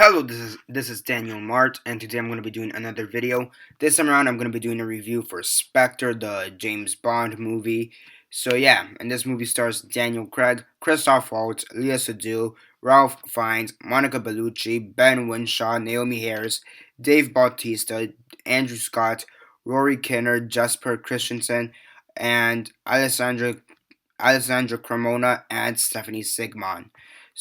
Hello, this is Daniel Mart, and today I'm going to be doing another video. This time around, I'm going to be doing a review for Spectre, the James Bond movie. So yeah, and this movie stars Daniel Craig, Christoph Waltz, Lea Seydoux, Ralph Fiennes, Monica Bellucci, Ben Winshaw, Naomi Harris, Dave Bautista, Andrew Scott, Rory Kinnear, Jesper Christensen, and Alessandra Cremona, and Stephanie Sigmon.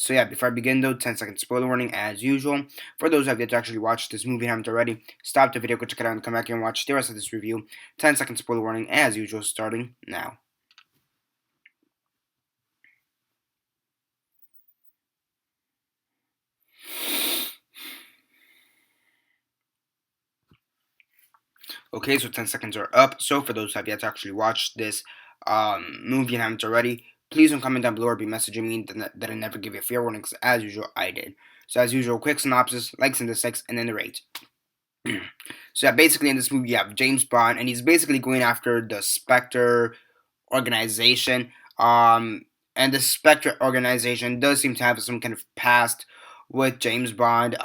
So yeah, before I begin though, 10-second spoiler warning as usual. For those who have yet to actually watch this movie and haven't already, stop the video, go check it out, and come back here and watch the rest of this review. 10-second spoiler warning as usual, starting now. Okay, so 10 seconds are up. So for those who have yet to actually watch this movie and haven't already, please don't comment down below or be messaging me that I never give you a fair warning, because as usual, I did. So as usual, quick synopsis, likes and dislikes, and then the rate. So yeah, basically in this movie you have James Bond, and he's basically going after the Spectre organization. And the Spectre organization does seem to have some kind of past with James Bond,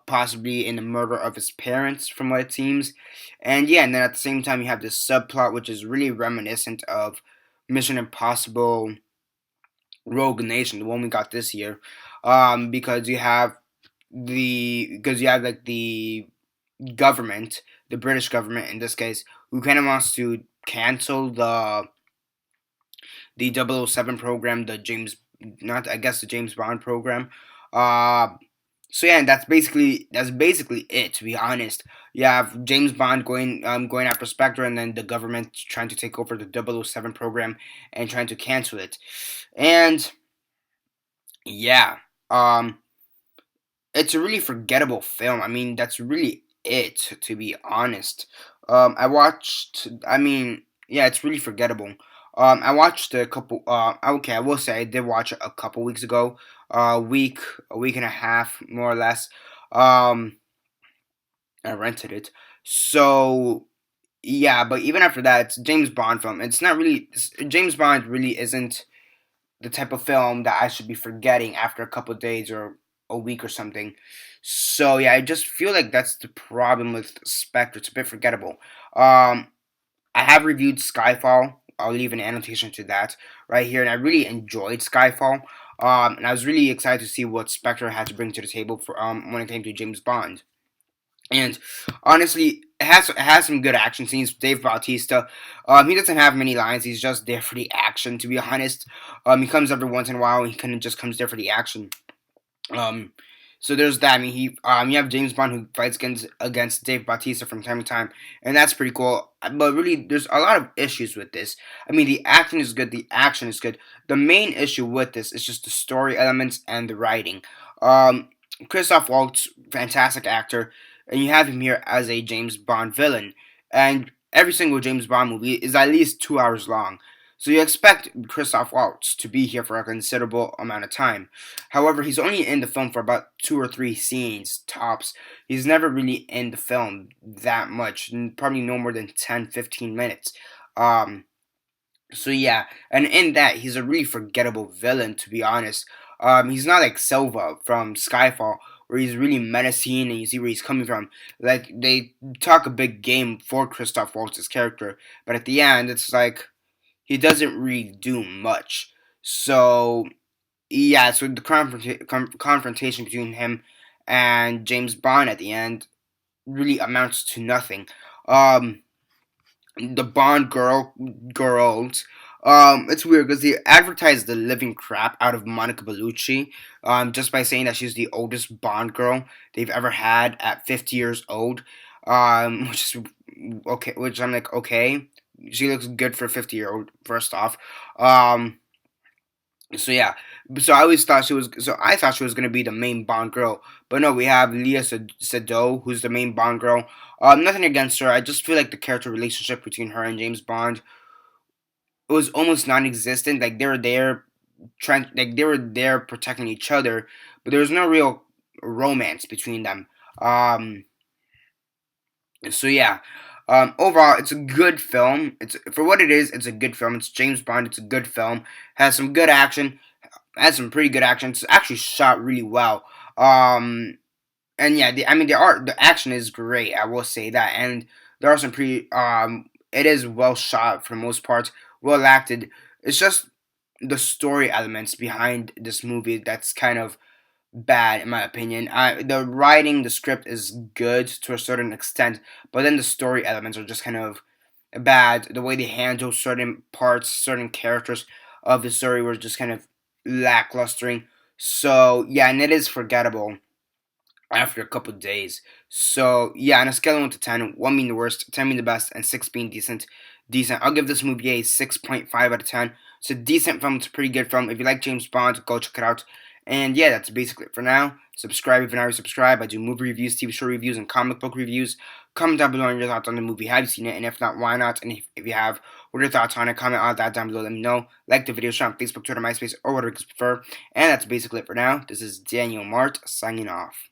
possibly in the murder of his parents, from what it seems. And yeah, and then at the same time you have this subplot which is really reminiscent of Mission Impossible Rogue Nation, the one we got this year. Because you have like the government, the British government in this case, who kind of wants to cancel the 007 program, the James not I guess the James Bond program. Uh so yeah, and that's basically it. To be honest, you have James Bond going after Spectre, and then the government trying to take over the 007 program and trying to cancel it. And yeah, um, it's a really forgettable film. I mean, that's really it, to be honest. I watched. I mean, yeah, it's really forgettable. I watched a couple. Okay, I will say I did watch it a couple weeks ago. A week and a half, more or less. Um, I rented it. So yeah, but even after that, it's a James Bond film. It's not really James Bond really isn't the type of film that I should be forgetting after a couple of days or a week or something. So yeah, I just feel like that's the problem with Spectre. It's a bit forgettable. I have reviewed Skyfall. I'll leave an annotation to that right here, and I really enjoyed Skyfall. And I was really excited to see what Spectre had to bring to the table for when it came to James Bond. And honestly, it has some good action scenes. Dave Bautista, he doesn't have many lines. He's just there for the action. To be honest, he comes every once in a while. And he kind of just comes there for the action. Um, so there's that. I mean, you have James Bond who fights against Dave Bautista from time to time, and that's pretty cool. But really, there's a lot of issues with this. I mean, the acting is good. The action is good. The main issue with this is just the story elements and the writing. Um, Christoph Waltz, fantastic actor, and you have him here as a James Bond villain. And every single James Bond movie is at least 2 hours long. So you expect Christoph Waltz to be here for a considerable amount of time. However, he's only in the film for about 2 or 3 scenes tops. He's never really in the film that much, probably no more than 10, 15 minutes. Um, so yeah, and in that, he's a really forgettable villain, to be honest. He's not like Silva from Skyfall, where he's really menacing and you see where he's coming from. Like, they talk a big game for Christoph Waltz's character, but at the end, it's like he doesn't really do much. So yeah, so the confrontation between him and James Bond at the end really amounts to nothing. Um, the Bond girls. It's weird because they advertise the living crap out of Monica Bellucci, just by saying that she's the oldest Bond girl they've ever had at 50 years old. Which is okay. Which I'm like, okay, she looks good for a 50-year-old. First off, so yeah, so I always thought she was. So I thought she was gonna be the main Bond girl, but no, we have Lea Seydoux, who's the main Bond girl. Nothing against her. I just feel like the character relationship between her and James Bond was almost non-existent. Like they were there protecting each other, but there was no real romance between them. Um, so yeah, overall, it's a good film. It's for what it is. It's a good film. It's James Bond. It's a good film. Has some good action. Has some pretty good action. It's actually shot really well. Um, and yeah, I mean, the action is great. I will say that, and there are some pretty it is well shot for the most part, well acted. It's just the story elements behind this movie that's kind of bad in my opinion. The writing, the script is good to a certain extent, but then the story elements are just kind of bad. The way they handle certain parts, certain characters of the story were just kind of lacklustering. So yeah, and it is forgettable after a couple of days. So yeah, on a scale of 1 to 10, 1 being the worst, 10 being the best, and 6 being decent. Decent. I'll give this movie a 6.5 out of 10. It's a decent film. It's a pretty good film. If you like James Bond, go check it out. And yeah, that's basically it for now. Subscribe if you're not already subscribed. I do movie reviews, TV show reviews, and comic book reviews. Comment down below on your thoughts on the movie. Have you seen it? And if not, why not? And if you have, what are your thoughts on it? Comment all that down below. Let me know. Like the video, share on Facebook, Twitter, MySpace, or whatever you prefer. And that's basically it for now. This is Daniel Mart signing off.